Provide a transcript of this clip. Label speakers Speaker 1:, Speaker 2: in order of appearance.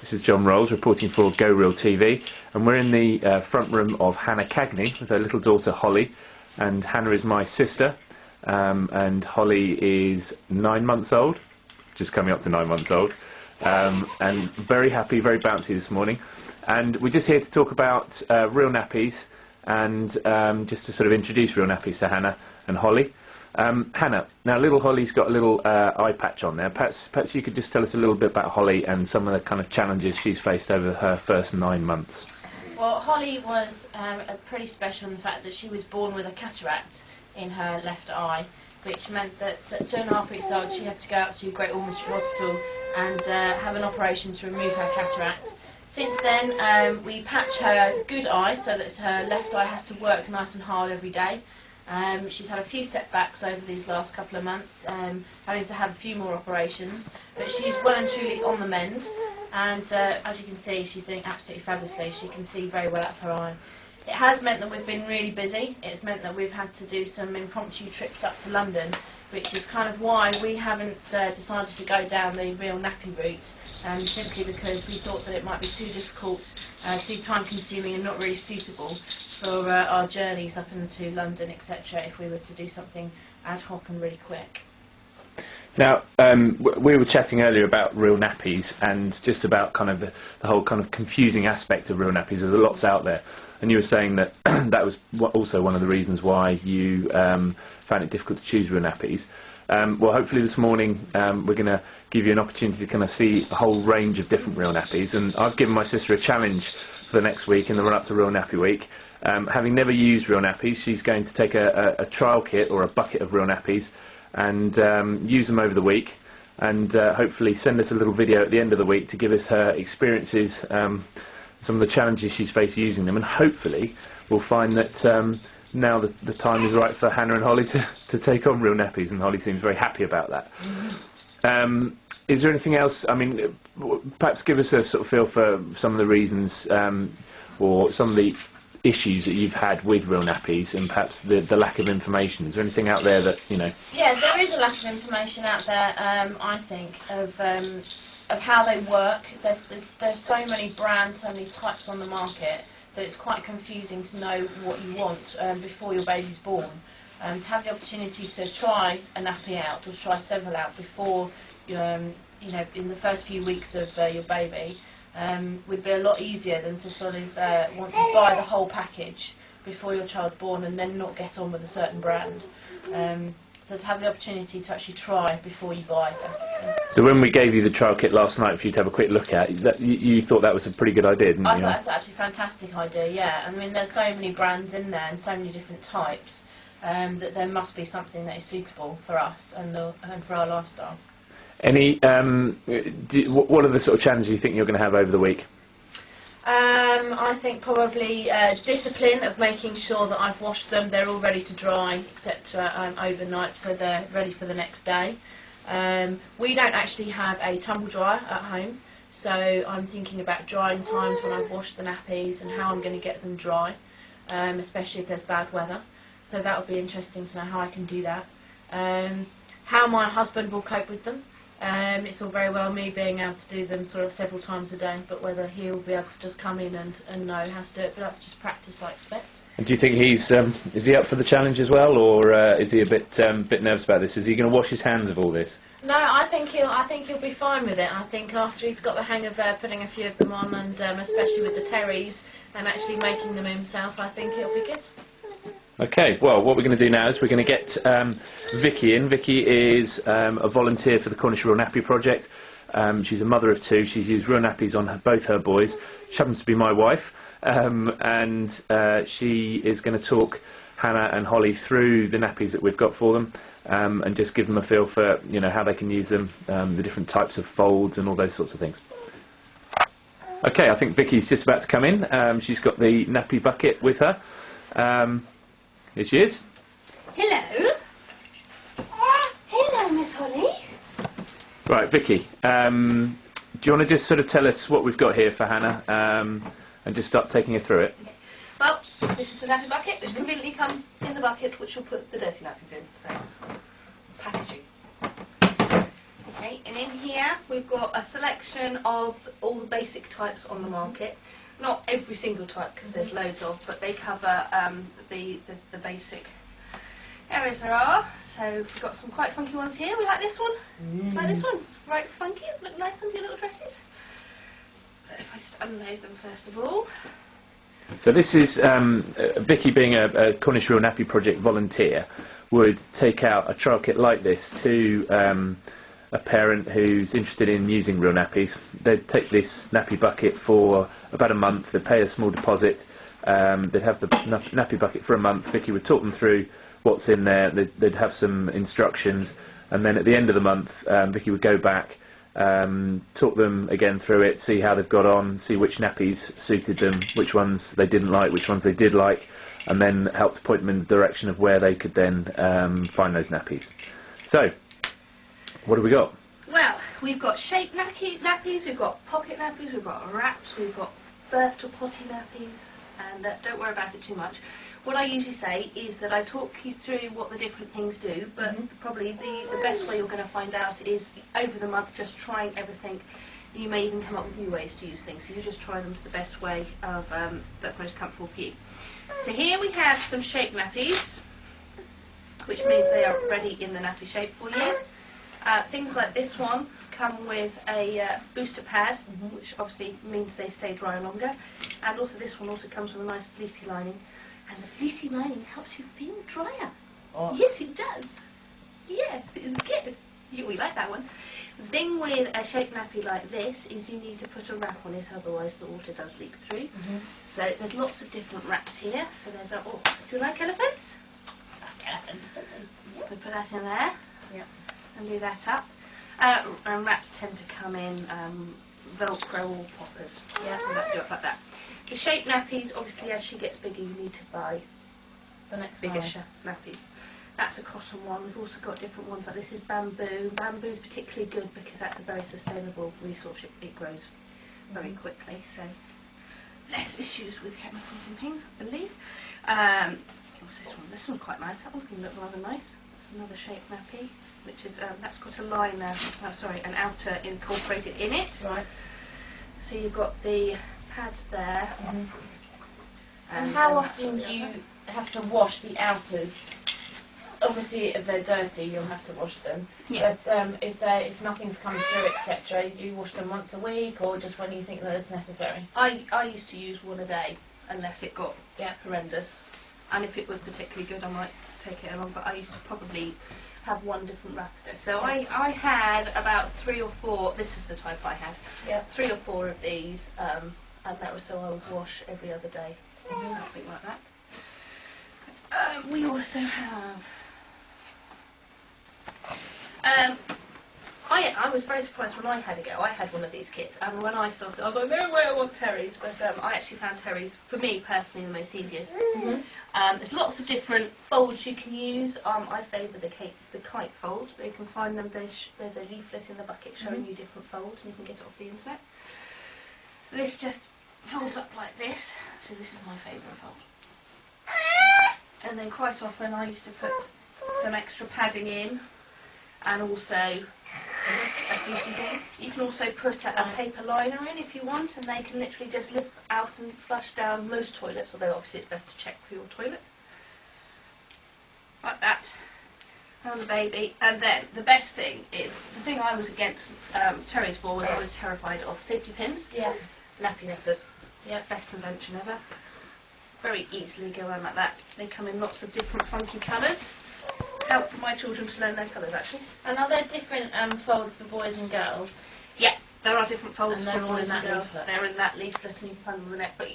Speaker 1: This is John Rolls reporting for Go Real TV, and we're in the front room of Hannah Cagney with her little daughter Holly. And Hannah is my sister, and Holly is 9 months old, just coming up to 9 months old, and very happy, very bouncy this morning. And we're just here to talk about Real Nappies, and just to sort of introduce Real Nappies to Hannah and Holly. Hannah, now little Holly's got a little eye patch on there. Perhaps you could just tell us a little bit about Holly and some of the kind of challenges she's faced over her first 9 months.
Speaker 2: Well, Holly was pretty special in the fact that she was born with a cataract in her left eye, which meant that at 2.5 weeks old she had to go up to Great Ormond Street Hospital and have an operation to remove her cataract. Since then, we patch her good eye so that her left eye has to work nice and hard every day. She's had a few setbacks over these last couple of months, having to have a few more operations, but she's well and truly on the mend, and as you can see, she's doing absolutely fabulously. She can see very well out of her eye. It has meant that we've been really busy. It's meant that we've had to do some impromptu trips up to London, which is kind of why we haven't decided to go down the Real Nappy route, simply because we thought that it might be too difficult, too time consuming and not really suitable for our journeys up into London, etc., if we were to do something ad hoc and really quick.
Speaker 1: Now, we were chatting earlier about Real Nappies and just about kind of the whole kind of confusing aspect of Real Nappies. There's lots out there, and you were saying that that was also one of the reasons why you found it difficult to choose Real Nappies. Well, hopefully this morning we're going to give you an opportunity to kind of see a whole range of different Real Nappies, and I've given my sister a challenge for the next week in the run-up to Real Nappy Week. Having never used Real Nappies, she's going to take a trial kit or a bucket of Real Nappies and use them over the week, and hopefully send us a little video at the end of the week to give us her experiences, some of the challenges she's faced using them, and hopefully we'll find that now the time is right for Hannah and Holly to take on Real Nappies, and Holly seems very happy about that. Is there anything else? I mean, perhaps give us a sort of feel for some of the reasons or some of the issues that you've had with Real Nappies, and perhaps the lack of information. Is there anything out there that, you know? Yeah,
Speaker 2: there is a lack of information out there, I think, of how they work. There's so many brands, so many types on the market that it's quite confusing to know what you want before your baby's born. To have the opportunity to try a nappy out, or try several out before, you know, in the first few weeks of your baby, would be a lot easier than to sort of want to buy the whole package before your child's born and then not get on with a certain brand. So to have the opportunity to actually try before you buy, basically.
Speaker 1: So when we gave you the trial kit last night for you to have a quick look at, you thought that was a pretty good idea, didn't you?
Speaker 2: I thought that's actually a fantastic idea, yeah. I mean, there's so many brands in there and so many different types that there must be something that is suitable for us and for our lifestyle. Any,
Speaker 1: what are the sort of challenges you think you're going to have over the week?
Speaker 2: I think probably discipline of making sure that I've washed them, they're all ready to dry, etc. Overnight, so they're ready for the next day. We don't actually have a tumble dryer at home, so I'm thinking about drying times when I've washed the nappies and how I'm going to get them dry, especially if there's bad weather. So that will be interesting to know how I can do that. How my husband will cope with them. It's all very well me being able to do them sort of several times a day, but whether he'll be able to just come in and know how to do it, but that's just practice, I expect.
Speaker 1: And do you think is he up for the challenge as well, or is he a bit nervous about this? Is he going to wash his hands of all this?
Speaker 2: No, I think he'll be fine with it. I think after he's got the hang of putting a few of them on, and especially with the terries and actually making them himself, I think he'll be good.
Speaker 1: Okay, well, what we're going to do now is we're going to get Vicky in. Vicky is a volunteer for the Cornish Real Nappy Project. She's a mother of two. She's used Real Nappies on both her boys. She happens to be my wife, and she is going to talk Hannah and Holly through the nappies that we've got for them, and just give them a feel for, you know, how they can use them, the different types of folds and all those sorts of things. Okay, I think Vicky's just about to come in. She's got the nappy bucket with her. Here she is.
Speaker 3: Hello. Hello, Miss Holly.
Speaker 1: Right, Vicky, do you want to just sort of tell us what we've got here for Hannah, and just start taking her through it?
Speaker 3: Well, this is the nappy bucket, which conveniently comes in the bucket which will put the dirty nappies in, so packaging. Okay, and in here here we've got a selection of all the basic types on the market. Not every single type because there's loads of, but they cover the basic areas there are. So we've got some quite funky ones here. We like this one. Like this one. It's right funky. Look nice on your little dresses. So if I just unload them first of all.
Speaker 1: So this is Vicky, being a Cornish Real Nappy Project volunteer, would take out a trial kit like this to a parent who's interested in using Real Nappies. They'd take this nappy bucket for about a month. They'd pay a small deposit. They'd have the nappy bucket for a month. Vicky would talk them through what's in there. They'd have some instructions, and then at the end of the month, Vicky would go back, talk them again through it, see how they've got on, see which nappies suited them, which ones they didn't like, which ones they did like, and then help to point them in the direction of where they could then find those nappies. So, what have we got?
Speaker 3: Well, we've got shape nappies, we've got pocket nappies, we've got wraps, we've got birth to potty nappies, and don't worry about it too much. What I usually say is that I talk you through what the different things do, but probably the best way you're going to find out is over the month just trying everything. You may even come up with new ways to use things, so you just try them to the best way of that's most comfortable for you. So here we have some shape nappies, which means they are ready in the nappy shape for you. Things like this one come with a booster pad, which obviously means they stay dry longer, and also this one also comes with a nice fleecy lining, and the fleecy lining helps you feel drier. Oh. Yes, it does. Yes, it's good. We like that one. The thing with a shape nappy like this is you need to put a wrap on it, otherwise the water does leak through. So there's lots of different wraps here. So there's a, oh, do you like elephants? I like elephants, don't they? Yep. We put that in there. Yeah. And do that up. And wraps tend to come in Velcro or poppers. Yeah, so that do it like that. The shape nappies, obviously, as she gets bigger, you need to buy
Speaker 2: the next
Speaker 3: bigger
Speaker 2: size
Speaker 3: nappies. That's a cotton one. We've also got different ones like this is bamboo. Bamboo is particularly good because that's a very sustainable resource. It grows very quickly, so less issues with chemicals and things, I believe. What's this one? This one's quite nice. That one's going to look rather nice. That's another shape nappy, which is that's got a liner. Oh, sorry, an outer incorporated in it. Right. So you've got the pads there.
Speaker 2: And how often do you have to wash the outers? Obviously, if they're dirty, you'll have to wash them. Yeah. But if nothing's come through, etc., do you wash them once a week, or just when you think that it's necessary?
Speaker 3: I used to use one a day, unless it got horrendous. And if it was particularly good, I might take it along. But I used to probably have one different wrap a day. So I had about 3 or 4. This is the type I had. Yeah. 3 or 4 of these, and that was so I would wash every other day. Something like that. We also have. I was very surprised when I had a go. I had one of these kits, and when I started, I was like, no way, I want Terry's. But I actually found Terry's, for me personally, the most easiest. There's lots of different folds you can use. I favour the kite fold. You can find them. There's a leaflet in the bucket showing you different folds, and you can get it off the internet. So this just folds up like this. So this is my favourite fold. And then quite often I used to put some extra padding in, and also a fleecy thing. You can also put a paper liner in if you want, and they can literally just lift out and flush down most toilets, although obviously it's best to check for your toilet. Like that. And the baby. And then the best thing is, the thing I was against Terry's for was I was terrified of safety pins. Yeah. Nappy nippers. Yeah, best invention ever. Very easily go around like that. They come in lots of different funky colours. Help my children to learn their colours, actually.
Speaker 2: And are there different folds for boys and girls?
Speaker 3: Yeah, there are different folds
Speaker 2: for
Speaker 3: boys and girls.
Speaker 2: Leaflet.
Speaker 3: They're in that leaflet, and you can find them on the net. But